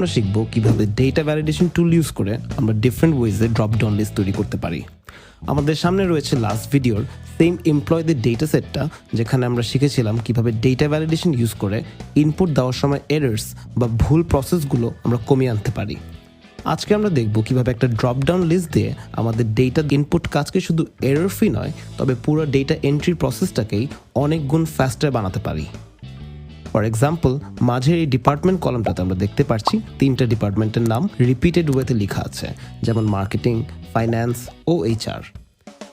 আমরা শিখব কিভাবে ডেটা ভ্যালিডেশন টুল ইউজ করে আমরা ডিফারেন্ট ওয়েজে ড্রপ ডাউন লিস্ট তৈরি করতে পারি। আমাদের সামনে রয়েছে লাস্ট ভিডিওর সেম এমপ্লয়ীদের ডেটা সেটটা, যেখানে আমরা শিখেছিলাম কিভাবে ডেটা ভ্যালিডেশন ইউজ করে ইনপুট দেওয়ার সময় এরর্স বা ভুল প্রসেসগুলো আমরা কমিয়ে আনতে পারি। আজকে আমরা দেখব কিভাবে একটা ড্রপ ডাউন লিস্ট দিয়ে আমাদের ডেটা ইনপুট কাজকে শুধু এরর ফ্রি নয়, তবে পুরো ডেটা এন্ট্রি প্রসেসটাকেই অনেক গুণ ফাস্টার বানাতে পারি। ফর এক্সাম্পল, মাঝের এই ডিপার্টমেন্ট কলামটাতে আমরা দেখতে পাচ্ছি তিনটা ডিপার্টমেন্টের নাম রিপিটেড ওয়েতে লেখা আছে, যেমন মার্কেটিং, ফাইন্যান্স ও এইচআর।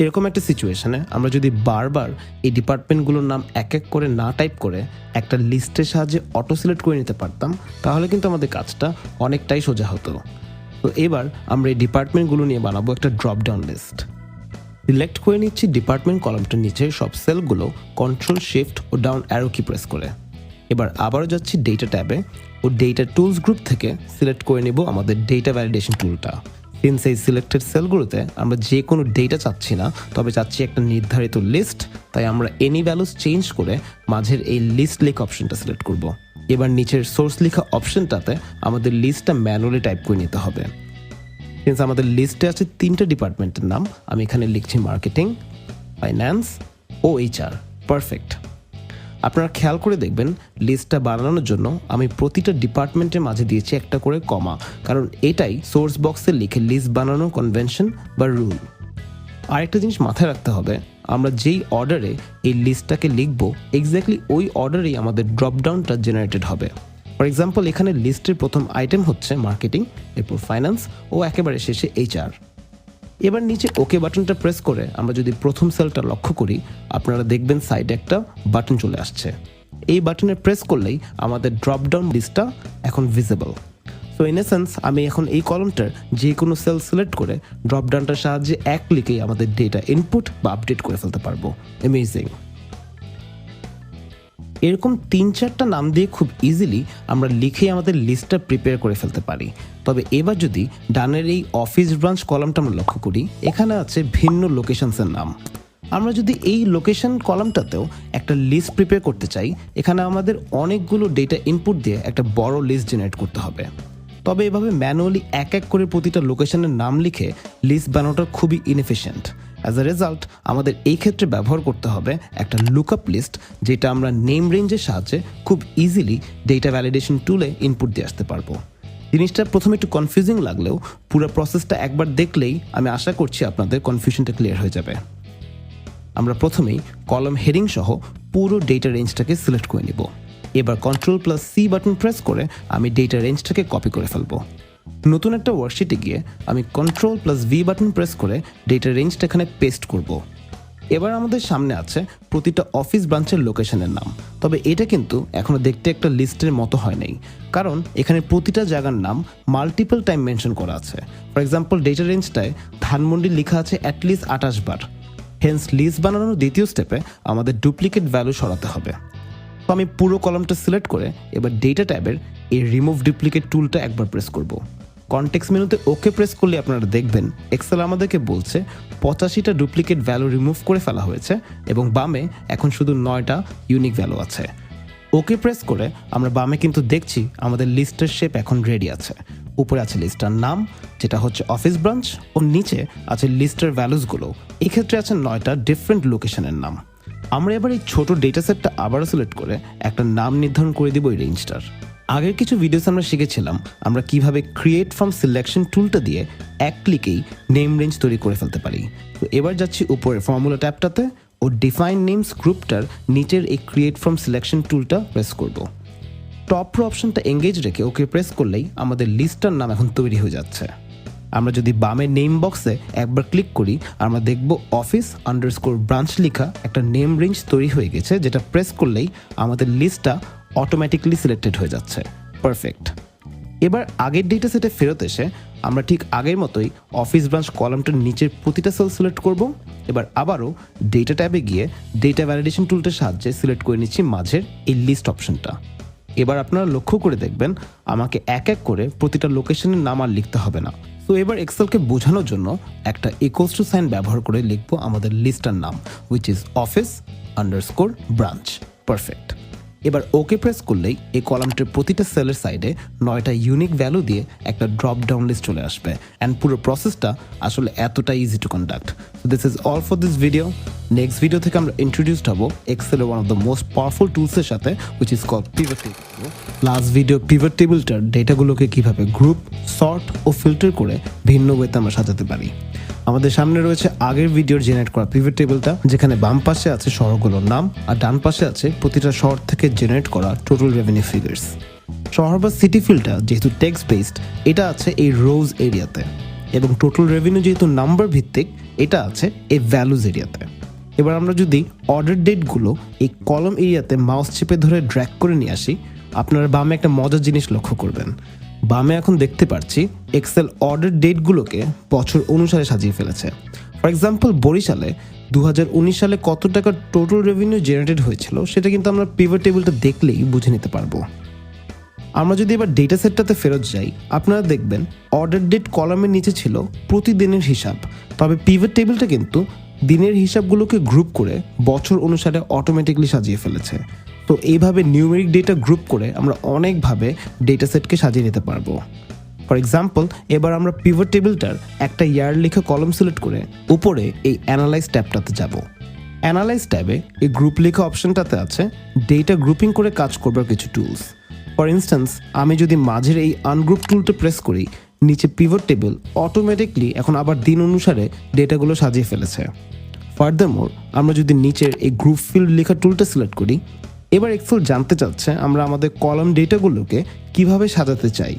এরকম একটা সিচুয়েশনে আমরা যদি বারবার এই ডিপার্টমেন্টগুলোর নাম এক এক করে না টাইপ করে একটা লিস্টের সাহায্যে অটো সিলেক্ট করে নিতে পারতাম, তাহলে কিন্তু আমাদের কাজটা অনেকটাই সোজা হতো। তো এবার আমরা এই ডিপার্টমেন্টগুলো নিয়ে বানাবো একটা ড্রপ ডাউন লিস্ট। সিলেক্ট করে নিচ্ছি ডিপার্টমেন্ট কলামটার নিচে সব সেলগুলো কন্ট্রোল শিফট ও ডাউন অ্যারো কি প্রেস করে। এবার আবারও যাচ্ছি ডেটা ট্যাবে ও ডেটা টুলস গ্রুপ থেকে সিলেক্ট করে নেব আমাদের ডেটা ভ্যালিডেশন টুলটা। সিন্স এই সিলেক্টেড সেলগুলোতে আমরা যে কোনো ডেটা চাচ্ছি না, তবে চাচ্ছি একটা নির্ধারিত লিস্ট, তাই আমরা এনি ভ্যালুস চেঞ্জ করে মাঝের এই লিস্ট লেখা অপশনটা সিলেক্ট করব। এবার নিচের সোর্স লেখা অপশনটাতে আমাদের লিস্টটা ম্যানুয়ালি টাইপ করে নিতে হবে। সিন্স আমাদের লিস্টে আছে তিনটা ডিপার্টমেন্টের নাম, আমি এখানে লিখছি মার্কেটিং, ফাইন্যান্স ও এইচআর। পারফেক্ট। আপনারা খেয়াল করে দেখবেন লিস্টটা বানানোর জন্য আমি প্রতিটা ডিপার্টমেন্টের মাঝে দিয়েছি একটা করে কমা, কারণ এটাই সোর্স বক্সে লিখে লিস্ট বানানোর কনভেনশন বা রুল। আরেকটা জিনিস মাথায় রাখতে হবে, আমরা যেই অর্ডারে এই লিস্টটাকে লিখব এক্স্যাক্টলি ওই অর্ডারেই আমাদের ড্রপ ডাউনটা জেনারেটেড হবে। ফর এক্সাম্পল, এখানে লিস্টের প্রথম আইটেম হচ্ছে মার্কেটিং, এরপর ফাইন্যান্স ও একেবারে শেষে এইচআর। এবার নিচে ওকে বাটনটা প্রেস করে আমরা যদি প্রথম সেলটা লক্ষ্য করি, আপনারা দেখবেন সাইডে একটা বাটন চলে আসছে। এই বাটনে প্রেস করলেই আমাদের ড্রপ ডাউন লিস্টটা এখন ভিজিবল। সো ইন এসেন্স আমি এখন এই কলমটার যে কোনো সেল সিলেক্ট করে ড্রপ ডাউনটার সাহায্যে এক ক্লিকেই আমাদের ডেটা ইনপুট বা আপডেট করে ফেলতে পারবো। অ্যামেজিং। এরকম 3-4টা নাম দিয়ে খুব ইজিলি আমরা লিখে আমাদের লিস্টটা প্রিপেয়ার করে ফেলতে পারি। তবে এবার যদি ডানের এই অফিস ব্রাঞ্চ কলামটা আমরা লক্ষ্য করি, এখানে আছে ভিন্ন লোকেশনসের নাম। আমরা যদি এই লোকেশন কলামটাতেও একটা লিস্ট প্রিপেয়ার করতে চাই, এখানে আমাদের অনেকগুলো ডেটা ইনপুট দিয়ে একটা বড় লিস্ট জেনারেট করতে হবে। তবে এভাবে ম্যানুয়ালি এক এক করে প্রতিটা লোকেশনের নাম লিখে লিস্ট বানানোটা খুবই ইনএফিশিয়েন্ট। অ্যাজ আ রেজাল্ট আমাদের এই ক্ষেত্রে ব্যবহার করতে হবে একটা লুকআপ লিস্ট, যেটা আমরা নেম রেঞ্জের সাহায্যে খুব ইজিলি ডেটা ভ্যালিডেশন টুলে ইনপুট দিয়ে আসতে পারবো। জিনিসটা প্রথমে একটু কনফিউজিং লাগলেও পুরো প্রসেসটা একবার দেখলেই আমি আশা করছি আপনাদের কনফিউশনটা ক্লিয়ার হয়ে যাবে। আমরা প্রথমেই কলাম হেডিং সহ পুরো ডেটা রেঞ্জটাকে সিলেক্ট করে নিব। এবার Ctrl+C বাটন প্রেস করে আমি ডেটা রেঞ্জটাকে কপি করে ফেলবো। নতুন একটা ওয়ার্কশিটে গিয়ে আমি Ctrl+V বাটন প্রেস করে ডেটা রেঞ্জটা এখানে পেস্ট করব। এবার আমাদের সামনে আছে প্রতিটা অফিস ব্রাঞ্চের লোকেশনের নাম, তবে এটা কিন্তু এখনো দেখতে একটা লিস্টের মতো হয় নাই, কারণ এখানে প্রতিটা জায়গার নাম মাল্টিপল টাইম মেনশন করা আছে। ফর এক্সাম্পল, ডেটা রেঞ্জটায় ধানমন্ডি লেখা আছে অ্যাটলিস্ট 28 বার। হেন্স লিস্ট বানানোর দ্বিতীয় স্টেপে আমাদের ডুপ্লিকেট ভ্যালু সরাতে হবে। তো আমি পুরো কলামটা সিলেক্ট করে এবার ডেটা ট্যাবের এই রিমুভ ডুপ্লিকেট টুলটা একবার প্রেস করব। কনটেক্সট মেনুতে ওকে প্রেস করলে আপনারা দেখবেন এক্সেল আমাদেরকে বলছে 85টা ডুপ্লিকেট ভ্যালু রিমুভ করে ফেলা হয়েছে এবং বামে এখন শুধু 9টা ইউনিক ভ্যালু আছে। ওকে প্রেস করে আমরা বামে কিন্তু দেখছি আমাদের লিস্টের শেপ এখন রেডি আছে। উপরে আছে লিস্টার নাম, যেটা হচ্ছে অফিস ব্রাঞ্চ, ও নিচে আছে লিস্টের ভ্যালুসগুলো। এক্ষেত্রে আছে 9টা ডিফারেন্ট লোকেশনের নাম। আমরা এবার এই ছোট ডেটা সেটটা আবারও সিলেক্ট করে একটা নাম নির্ধারণ করে দিব এই রেঞ্জটার। আগের কিছু ভিডিওস আমরা শিখেছিলাম আমরা কিভাবে ক্রিয়েট ফ্রম সিলেকশন টুলটা দিয়ে এক ক্লিকেই নেম রেঞ্জ তৈরি করে ফেলতে পারি। তো এবার যাচ্ছি উপরে ফর্মুলা ট্যাবটাতে ও ডিফাইন নেমস গ্রুপটার নিচের এই ক্রিয়েট ফ্রম সিলেকশন টুলটা প্রেস করব। টপ অপশনটা এঙ্গেজ রেখে ওকে প্রেস করলেই আমাদের লিস্টটার নাম এখন তৈরি হয়ে যাচ্ছে। আমরা যদি বামে নেম বক্সে একবার ক্লিক করি, আমরা দেখব অফিস_ব্রাঞ্চ লেখা একটা নেম রেঞ্জ তৈরি হয়ে গেছে, যেটা প্রেস করলেই আমাদের লিস্টটা অটোমেটিকলি সিলেক্টেড হয়ে যাচ্ছে। পারফেক্ট। এবার আগের ডেটা সেটে ফেরত এসে আমরা ঠিক আগের মতোই অফিস ব্রাঞ্চ কলামটার নিচের প্রতিটা সেল সিলেক্ট করব। এবার আবারও ডেটা ট্যাবে গিয়ে ডেটা ভ্যালিডেশন টুলটার সাহায্যে সিলেক্ট করে নিচ্ছি মাঝের এই লিস্ট অপশনটা। এবার আপনারা লক্ষ্য করে দেখবেন আমাকে এক এক করে প্রতিটা লোকেশনের নাম আর লিখতে হবে না। তো এবার এক্সেলকে বোঝানোর জন্য একটা ইকুয়ালস টু সাইন ব্যবহার করে লিখবো আমাদের লিস্টার নাম, হুইচ ইজ অফিস_ব্রাঞ্চ। পারফেক্ট। এবার ওকে প্রেস করলেই এই কলামটির প্রতিটা সেলের সাইডে 9টা ইউনিক ভ্যালু দিয়ে একটা ড্রপ ডাউন লিস্ট চলে আসবে অ্যান্ড পুরো প্রসেসটা আসলে এতটা easy to conduct. So this is all for this video. Next video থেকে আমরা ইন্ট্রোডিউসড হব এক্সেলের one of the most powerful টুলসের সাথে, which is called pivot table. Last video pivot টেবলটার ডেটাগুলোকে কিভাবে গ্রুপ, সর্ট ও ফিল্টার করে ভিন্ন ওয়েতে আমরা সাজাতে পারি। আমাদের সামনে রয়েছে আগের ভিডিওর জেনারেট করা পিভট টেবিলটা, যেখানে বাম পাশে আছে শহরগুলোর নাম আর ডান পাশে আছে প্রতিটা শহর থেকে জেনারেট করা টোটাল রেভিনিউ ফিগার্স। শহর বা সিটি ফিল্ডটা যেহেতু টেক্সট বেসড, এটা আছে এই রোজ এরিয়াতে, এবং টোটাল রেভিনিউ যেহেতু নাম্বার ভিত্তিক, এটা আছে এই ভ্যালুজ এরিয়াতে। এবার আমরা যদি অর্ডার ডেটগুলো এই কলম এরিয়াতে মাউস চেপে ধরে ড্র্যাগ করে নিয়ে আসি, আপনারা বামে একটা মজার জিনিস লক্ষ্য করবেন। বামে এখন দেখতে পাচ্ছি এক্সেল অর্ডার ডেটগুলোকে বছর অনুসারে সাজিয়ে ফেলেছে। ফর এক্সাম্পল, বরিশালে 2019 সালে কত টাকা টোটাল রেভিনিউ জেনারেটেড হয়েছিল সেটা কিন্তু আমরা পিভট টেবিলটা দেখলেই বুঝে নিতে পারবো। আমরা যদি এবার ডেটা সেটটাতে ফেরত যাই, আপনারা দেখবেন অর্ডার ডেট কলামের নিচে ছিল প্রতিদিনের হিসাব, তবে পিভট টেবিলটা কিন্তু দিনের হিসাবগুলোকে গ্রুপ করে বছর অনুসারে অটোমেটিকলি সাজিয়ে ফেলেছে। তো এইভাবে নিউমেরিক ডেটা গ্রুপ করে আমরা অনেকভাবে ডেটা সেটকে সাজিয়ে নিতে পারবো। ফর এক্সাম্পল, এবার আমরা পিভট টেবিলটার একটা ইয়ার লেখা কলম সিলেক্ট করে উপরে এই অ্যানালাইজ ট্যাবটাতে যাব। অ্যানালাইজ ট্যাবে এই গ্রুপ লেখা অপশনটাতে আছে ডেটা গ্রুপিং করে কাজ করবার কিছু টুলস। ফর ইনস্ট্যান্স, আমি যদি মাঝের এই আনগ্রুপ টুলটা প্রেস করি, নিচে পিভট টেবিল অটোমেটিকলি এখন আবার দিন অনুসারে ডেটাগুলো সাজিয়ে ফেলেছে। ফার্দারমোর, আমরা যদি নিচের এই গ্রুপ ফিল্ড লেখা টুলটা সিলেক্ট করি, এবার এক্সেল জানতে চাচ্ছে আমরা আমাদের কলাম ডেটাগুলোকে কিভাবে সাজাতে চাই।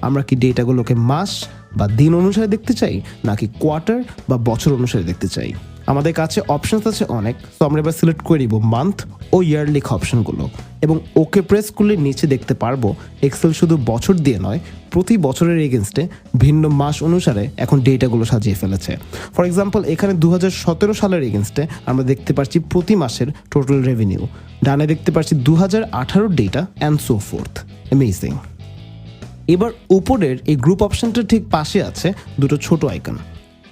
আমরা কি ডেটাগুলোকে মাস বা দিন অনুসারে দেখতে চাই, নাকি কোয়ার্টার বা বছর অনুসারে দেখতে চাই। আমাদের কাছে অপশনস আছে অনেক, তো আমরা এবার সিলেক্ট করে নিব মান্থ ও ইয়ার লেখা অপশনগুলো, এবং ওকে প্রেস করলে নিচে দেখতে পারবো এক্সেল শুধু বছর দিয়ে নয়, প্রতি বছরের এগেনস্টে ভিন্ন মাস অনুসারে এখন ডেটাগুলো সাজিয়ে ফেলেছে। ফর এক্সাম্পল, এখানে 2017 সালের এগেনস্টে আমরা দেখতে পাচ্ছি প্রতি মাসের টোটাল রেভিনিউ, ডানে দেখতে পাচ্ছি 2018 data and so fourth. Amazing. এবার উপরের এই গ্রুপ অপশনটার ঠিক পাশে আছে দুটো ছোট আইকন।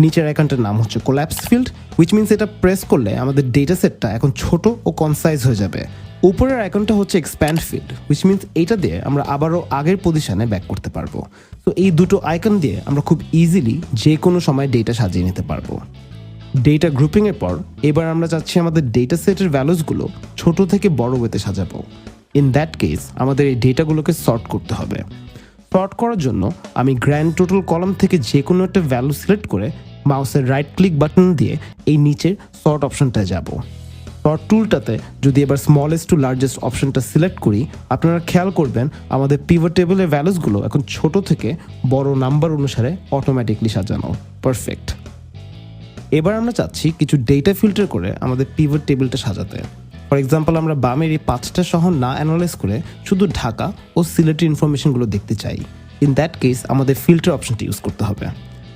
নিচের আইকনটার নাম হচ্ছে কোল্যাপস ফিল্ড, হুইচ মিনস এটা প্রেস করলে আমাদের ডেটা সেটটা এখন ছোট ও কনসাইজ হয়ে যাবে। উপরের আইকনটা হচ্ছে এক্সপ্যান্ড ফিল্ড, হুইচ মিনস এইটা দিয়ে আমরা আবারও আগের পজিশনে ব্যাক করতে পারবো। তো এই দুটো আইকন দিয়ে আমরা খুব ইজিলি যে কোনো সময় ডেটা সাজিয়ে নিতে পারবো। ডেটা গ্রুপিংয়ের পর এবার আমরা চাচ্ছি আমাদের ডেটা সেটের ভ্যালুসগুলো ছোট থেকে বড় ওয়েতে সাজাবো। ইন দ্যাট কেস আমাদের এই ডেটাগুলোকে সর্ট করতে হবে। সর্ট করার জন্য আমি গ্র্যান্ড টোটাল কলাম থেকে যে কোনো একটা ভ্যালু সিলেক্ট করে মাউসের রাইট ক্লিক বাটন দিয়ে এই নিচের সর্ট অপশনটায় যাব। সর্ট টুলটাতে যদি এবার স্মলেস্ট টু লার্জেস্ট অপশনটা সিলেক্ট করি, আপনারা খেয়াল করবেন আমাদের পিভট টেবিলের ভ্যালুসগুলো এখন ছোট থেকে বড় নাম্বার অনুসারে অটোমেটিকলি সাজানো। পারফেক্ট। এবার আমরা চাচ্ছি কিছু ডেটা ফিল্টার করে আমাদের পিভট টেবিলটা সাজাতে। ফর এক্সাম্পল, আমরা বামের এই 5টা শহর না অ্যানালাইজ করে শুধু ঢাকা ও সিলেটের ইনফরমেশনগুলো দেখতে চাই। ইন দ্যাট কেস আমাদের ফিল্টার অপশনটি ইউজ করতে হবে।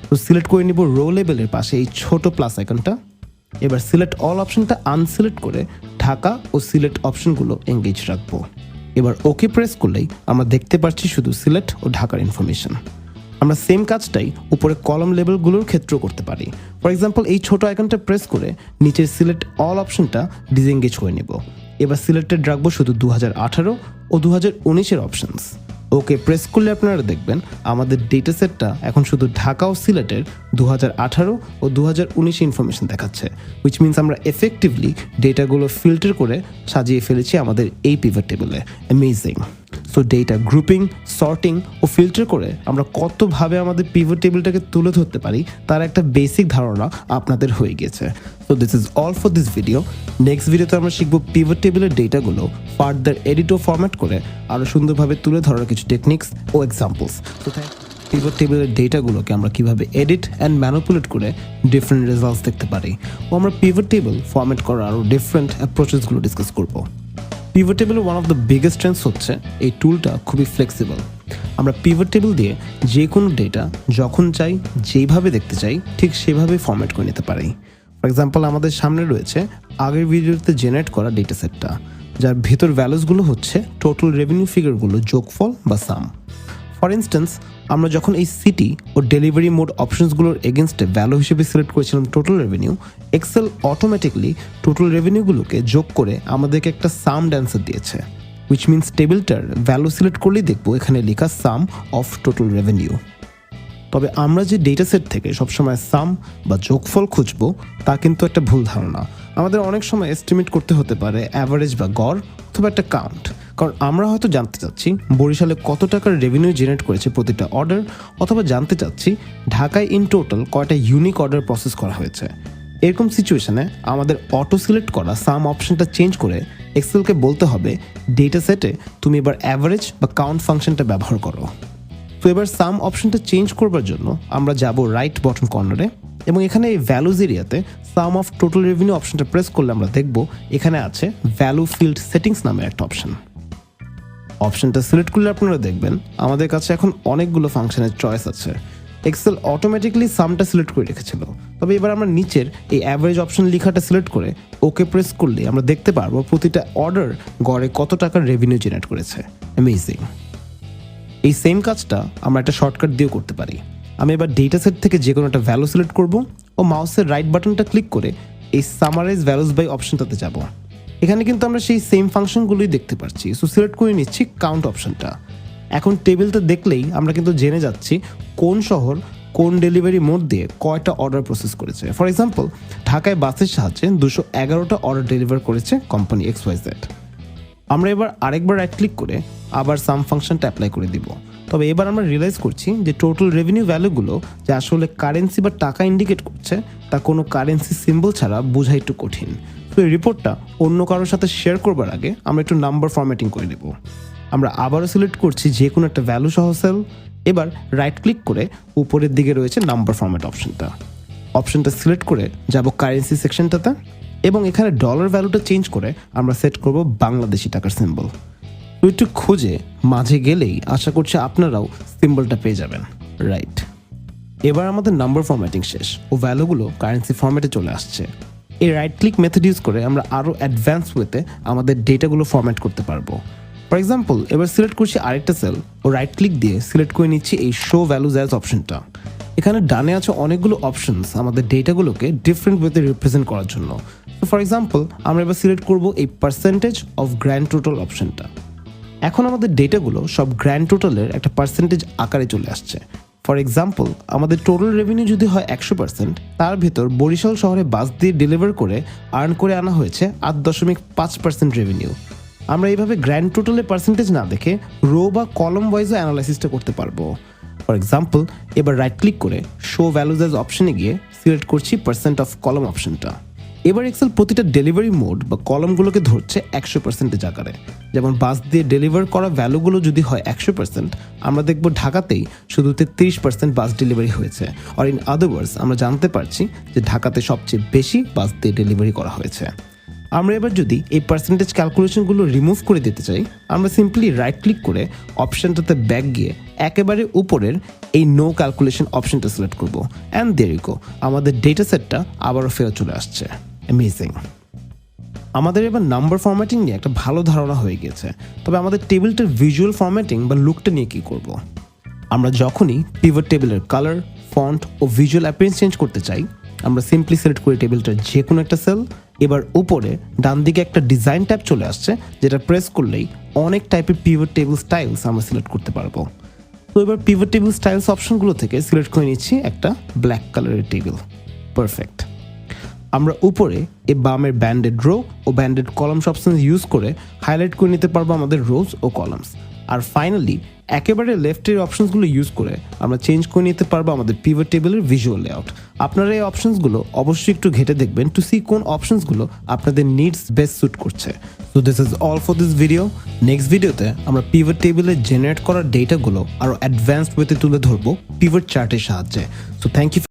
তো সিলেক্ট করে নিব রো লেবেলের পাশে এই ছোট প্লাস আইকনটা। এবার সিলেক্ট অল অপশনটা আনসিলেক্ট করে ঢাকা ও সিলেক্ট অপশনগুলো এঙ্গেজ রাখবো। এবার ওকে প্রেস করলেই আমরা দেখতে পাচ্ছি শুধু সিলেক্ট ও ঢাকার ইনফরমেশন। আমরা সেম কাজটাই উপরে কলম লেবেলগুলোর ক্ষেত্রেও করতে পারি। ফর এক্সাম্পল, এই ছোট আইকনটা প্রেস করে নিচের সিলেক্ট অল অপশনটা ডিসএঙ্গেজ করে নেব। এবার সিলেক্টেড রাখবো শুধু 2018 ও 2019-এর অপশনস। ওকে প্রেস করলে আপনারা দেখবেন আমাদের ডেটা সেটটা এখন শুধু ঢাকা ও সিলেটের 2018 ও 2019 ইনফরমেশন দেখাচ্ছে, হুইচ মিনস আমরা এফেক্টিভলি ডেটাগুলো ফিল্টার করে সাজিয়ে ফেলেছি আমাদের এই পিভট টেবিলে। Amazing. So data grouping, sorting ও ফিল্টার করে আমরা কতভাবে আমাদের পিভট টেবিলটাকে তুলে ধরতে পারি তার একটা বেসিক ধারণা আপনাদের হয়ে গেছে। So this is all for this video. Next ভিডিওতে আমরা শিখবো পিভট টেবিলের ডেটাগুলো ফার্দার এডিট ও ফরম্যাট করে আরও সুন্দরভাবে তুলে ধরার কিছু টেকনিক্স ও এক্সাম্পলস। তো পিভট টেবিলের ডেটাগুলোকে আমরা কিভাবে এডিট অ্যান্ড ম্যানিপুলেট করে ডিফারেন্ট রেজাল্টস দেখতে পারি, ও আমরা পিভট টেবিল ফরম্যাট করার আরও ডিফারেন্ট অ্যাপ্রোচেসগুলো ডিসকাস করবো। পিভট টেবিলের one of the biggest strengths হচ্ছে এই টুলটা খুবই ফ্লেক্সিবল। আমরা পিভট টেবিল দিয়ে যে কোনো ডেটা যখন চাই, যেইভাবে দেখতে চাই, ঠিক সেভাবেই ফরম্যাট করে নিতে পারি। ফর এক্সাম্পল, আমাদের সামনে রয়েছে আগের ভিডিওতে জেনারেট করা ডেটা সেটটা, যার ভেতর ভ্যালুসগুলো হচ্ছে টোটাল রেভিনিউ ফিগারগুলো যোগফল বা সাম। ফর ইনস্ট্যান্স, আমরা যখন এই সিটি ও ডেলিভারি মোড অপশনসগুলোর এগেনস্টে ভ্যালু হিসেবে সিলেক্ট করেছিলাম total revenue, Excel automatically total রেভিনিউগুলোকে যোগ করে আমাদেরকে একটা সামড অ্যান্সার দিয়েছে। উইচ মিনস টেবিলটার ভ্যালু সিলেক্ট করলেই দেখবো এখানে লেখা সাম অফ টোটাল রেভিনিউ। তবে আমরা যে ডেটা সেট থেকে সবসময় সাম বা যোগফল খুঁজবো তা কিন্তু একটা ভুল ধারণা। আমাদের অনেক সময় এস্টিমেট করতে হতে পারে অ্যাভারেজ বা গড় অথবা একটা কাউন্ট, কারণ আমরা হয়তো জানতে চাচ্ছি বরিশালে কত টাকার রেভিনিউ জেনারেট করেছে প্রতিটা অর্ডার, অথবা জানতে চাচ্ছি ঢাকায় ইন টোটাল কয়টা ইউনিক অর্ডার প্রসেস করা হয়েছে। এরকম সিচুয়েশনে আমাদের অটো সিলেক্ট করা সাম অপশনটা চেঞ্জ করে এক্সেলকে বলতে হবে ডেটা সেটে তুমি এবার অ্যাভারেজ বা কাউন্ট ফাংশনটা ব্যবহার করো। তো এবার সাম অপশনটা চেঞ্জ করবার জন্য আমরা যাব রাইট বটম কর্নারে, এবং এখানে এই ভ্যালুজ এরিয়াতে সাম অফ টোটাল রেভিনিউ অপশনটা প্রেস করলে আমরা দেখব এখানে আছে ভ্যালু ফিল্ড সেটিংস নামে একটা অপশনটা সিলেক্ট করলে আপনারা দেখবেন আমাদের কাছে এখন অনেকগুলো ফাংশনের চয়েস আছে। এক্সেল অটোমেটিক্যালি সামটা সিলেক্ট করে রেখেছিল, তবে এবার আমরা নিচের এই অ্যাভারেজ অপশন লেখাটা সিলেক্ট করে ওকে প্রেস করলে আমরা দেখতে পারবো প্রতিটা অর্ডার গড়ে কত টাকার রেভিনিউ জেনারেট করেছে। অ্যামেজিং। এই সেম কাজটা আমরা একটা শর্টকাট দিয়েও করতে পারি। আমি এবার ডেটা সেট থেকে যে কোনো একটা ভ্যালু সিলেক্ট করব ও মাউসের রাইট বাটনটা ক্লিক করে এই সামারাইজ ভ্যালুস বাই অপশনটাতে যাব। এখানে কিন্তু আমরা সেই সেম ফাংশনগুলোই দেখতে পাচ্ছি, সো সিলেক্ট করে নিচ্ছি কাউন্ট অপশনটা। এখন টেবিলটা দেখলেই আমরা কিন্তু জেনে যাচ্ছি কোন শহর কোন ডেলিভারি মোড দিয়ে কয়টা অর্ডার প্রসেস করেছে। ফর এক্সাম্পল, ঢাকায় বাসের সাহায্যে 211টা অর্ডার ডেলিভার করেছে কোম্পানি XYZ। আমরা এবার আরেকবার রাইট ক্লিক করে আবার সাম ফাংশনটা অ্যাপ্লাই করে দিব। তবে এবার আমরা রিয়েলাইজ করছি যে টোটাল রেভিনিউ ভ্যালুগুলো যে আসলে কারেন্সি বা টাকা ইন্ডিকেট করছে তা কোনো কারেন্সি সিম্বল ছাড়া বোঝা একটু কঠিন। তো এই রিপোর্টটা অন্য কারোর সাথে শেয়ার করবার আগে আমরা একটু নাম্বার ফরম্যাটিং করে নেব। আমরা আবারও সিলেক্ট করছি যে কোনো একটা ভ্যালু সহ সেল। এবার রাইট ক্লিক করে উপরের দিকে রয়েছে নাম্বার ফরম্যাট অপশনটা সিলেক্ট করে যাব কারেন্সি সেকশনটাতে, এবং এখানে ডলার ভ্যালুটা চেঞ্জ করে আমরা সেট করব বাংলাদেশি টাকার সিম্বল। তো একটু খুঁজে মাঝে গেলেই আশা করছি আপনারাও সিম্বলটা পেয়ে যাবেন। রাইট, এবার আমাদের নাম্বার ফরম্যাটিং শেষ ও ভ্যালুগুলো কারেন্সি ফরম্যাটে চলে আসছে। এই রাইট ক্লিক মেথড ইউজ করে আমরা আরও অ্যাডভান্স ওয়েতে আমাদের ডেটাগুলো ফরম্যাট করতে পারবো। ফর এক্সাম্পল, এবার সিলেক্ট করছি আরেকটা সেল ও রাইট ক্লিক দিয়ে সিলেক্ট করে নিচ্ছি এই শো ভ্যালুজ অ্যাজ অপশনটা। এখানে ডানে আছে অনেকগুলো অপশনস আমাদের ডেটাগুলোকে ডিফারেন্ট ওয়েতে রিপ্রেজেন্ট করার জন্য। ফর এক্সাম্পল, আমরা এবার সিলেক্ট করব এই পার্সেন্টেজ অফ গ্র্যান্ড টোটাল অপশনটা। এখন আমাদের ডেটাগুলো সব গ্র্যান্ড টোটালের একটা পার্সেন্টেজ আকারে চলে আসছে। ফর এক্সাম্পল, আমাদের টোটাল রেভিনিউ যদি হয় 100%, তার ভিতর বরিশাল শহরে বাস দিয়ে ডেলিভার করে আর্ন করে আনা হয়েছে 8.5% রেভিনিউ। আমরা এইভাবে গ্র্যান্ড টোটালের পার্সেন্টেজ না দেখে রো বা কলম ওয়াইজও অ্যানালাইসিসটা করতে পারবো। ফর এক্সাম্পল, এবার রাইট ক্লিক করে শো ভ্যালুজ অ্যাজ অপশনে গিয়ে সিলেক্ট করছি পার্সেন্ট অফ কলম অপশনটা। এবার এক্সেল প্রতিটা ডেলিভারি মোড বা কলমগুলোকে ধরছে 100% আকারে। যেমন বাস দিয়ে ডেলিভার করা ভ্যালুগুলো যদি হয় 100%, আমরা দেখব ঢাকাতেই শুধু 33% বাস ডেলিভারি হয়েছে। আর ইন আদার ওয়ার্ডস আমরা জানতে পারছি যে ঢাকাতে সবচেয়ে বেশি বাস দিয়ে ডেলিভারি করা হয়েছে। আমরা এবার যদি এই পার্সেন্টেজ ক্যালকুলেশনগুলো রিমুভ করে দিতে চাই, আমরা সিম্পলি রাইট ক্লিক করে অপশনটাতে ব্যাক গিয়ে একেবারে উপরের এই নো ক্যালকুলেশন অপশনটা সিলেক্ট করব। অ্যান্ড দেয়ার ইউ গো, আমাদের ডেটা সেটটা আবারও ফেরত চলে আসছে। অ্যামেজিং। আমাদের এবার নাম্বার ফরম্যাটিং নিয়ে একটা ভালো ধারণা হয়ে গেছে। তবে আমাদের টেবিলটার ভিজুয়াল ফরম্যাটিং বা লুকটা নিয়ে কী করব? আমরা যখনই পিভট টেবিলের কালার, ফন্ট ও ভিজুয়াল অ্যাপিয়ারেন্স চেঞ্জ করতে চাই, আমরা সিম্পলি সিলেক্ট করি টেবিলটার যে কোনো একটা সেল। এবার উপরে ডান দিকে একটা ডিজাইন ট্যাব চলে আসছে, যেটা প্রেস করলেই অনেক টাইপের পিভট টেবিল স্টাইলস আমরা সিলেক্ট করতে পারবো। তো এবার পিভট টেবিল স্টাইলস অপশনগুলো থেকে সিলেক্ট করে নিচ্ছি একটা ব্ল্যাক কালারের টেবিল। পারফেক্ট। আমরা উপরে এই বামের ব্যান্ডেড রো ও ব্যান্ডেড কলামস অপশন ইউজ করে হাইলাইট করে নিতে পারবো আমাদের রোজ ও কলামস। আর ফাইনালি একেবারে লেফটের অপশনসগুলো ইউজ করে আমরা চেঞ্জ করে নিতে পারবো আমাদের পিভট টেবিলের ভিজুয়াল লেআউট। আপনারা এই অপশনসগুলো অবশ্যই একটু ঘেটে দেখবেন টু সি কোন অপশনসগুলো আপনাদের নিডস বেস্ট স্যুট করছে। So this is all for this video. Next ভিডিওতে আমরা পিভট টেবিলে জেনারেট করা ডেটাগুলো আরও অ্যাডভান্সড ওয়েতে তুলে ধরবো পিভট চার্টের সাহায্যে। So thank you.